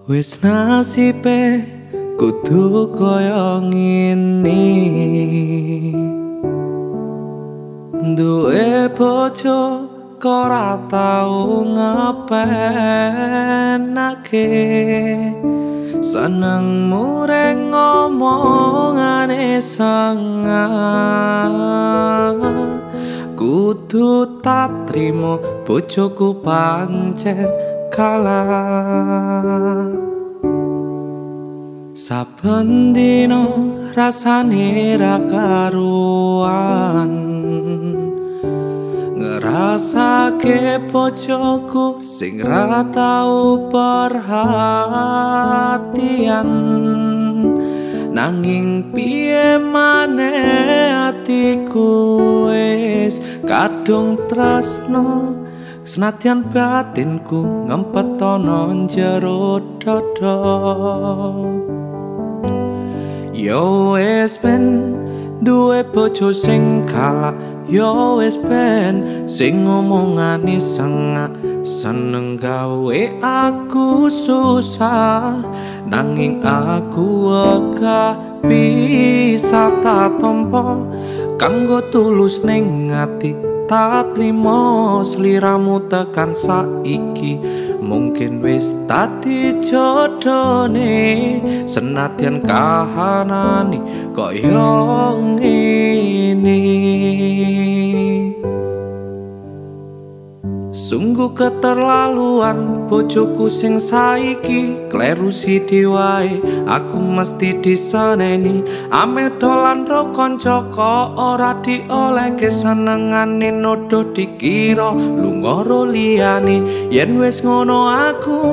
Wis nasibe kudu kaya ngene, duwe bojo kok ora tau ngepenake, seneng mureng ngomongane sengah. Kudu tak trimo bojoku pancen kalah. Saben dino rasane ra karuan, ngerasake bojoku sing ra tau perhatian. Nanging piye maneh atiku wis kadung tresno, senadyan batinku ngempet ana njero dada. Yo wis ben duwe bojo sing kalah, yo wis ben sing ngomongane sengak, seneng gawe aku susah. Nanging aku ora bisa tak tampa, kanggo tulus ning ati tak trimo sliramu tekan saiki. Mungkin wis dadi jodone, senadyan kahanane kaya ngene. Sungguh keterlaluan bojoku sing saiki, kleru sithik wae aku mesti diseneni. Ame dolan ro kanca kok ora diolehke, senengane nuduh dikira lunga ro liyane. Yen wis ngono aku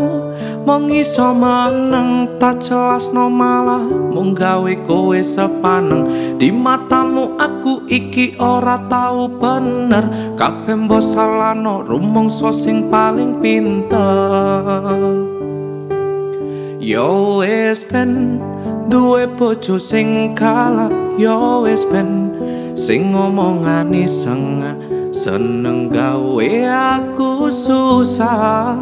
mung iso meneng, tak jelasno malah mung gawe kowe sepaneng. Di matamu aku iki ora tau bener, kabeh mbok salahno rumangsa sing paling pinter. Yo wis ben duwe bojo sing kalah, yo wis ben sing ngomongane sengah, seneng gawe aku susah.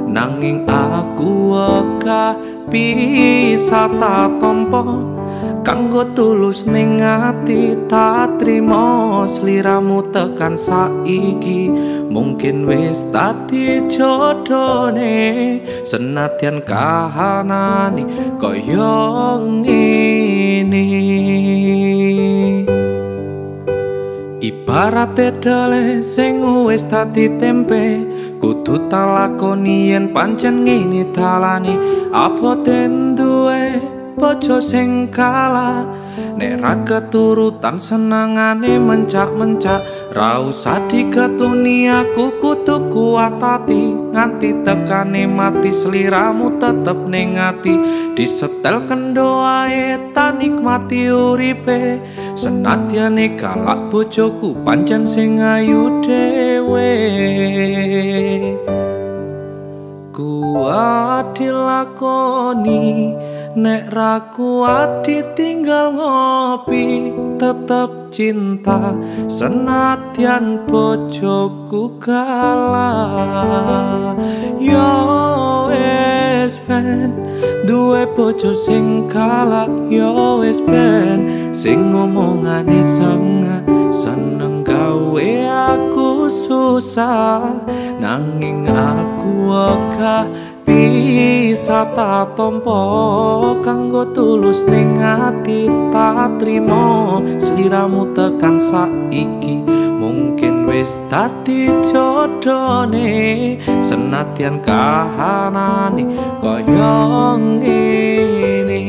Nanging aku ora bisa tak tampa, kanggo tulus ning ati tak trimo sliramu tekan saiki. Mungkin wis dadi jodone, senadyan kahanane kaya ngene. Ibarat dele sing wis dadi tempe, kudu tak lakoni yen pancen ngene dalane. Apa den duwe bojo sing kalah, nek ra keturutan senengane mencak-mencak. Ra usah diketuni aku kudu kuat ati, nganti tekane mati sliramu tetep ning ati. Disetel kendo ae tak nikmati uripe, senadyane galak bojoku pancen sing ayu dhewe. Kuat dilakoni, nek ra kuat ditinggal ngopi. Tetep cinta senadyan bojoku kalah. Yo wis ben duwe bojo sing kalah, yo wis ben sing ngomongane sengah, seneng gawe aku susah. Nanging aku ora bisa tak tampa, kanggo tulus ning ati tak trimo sliramu tekan saiki. Mungkin wis dadi jodone, senadyan kahanane kaya ngene.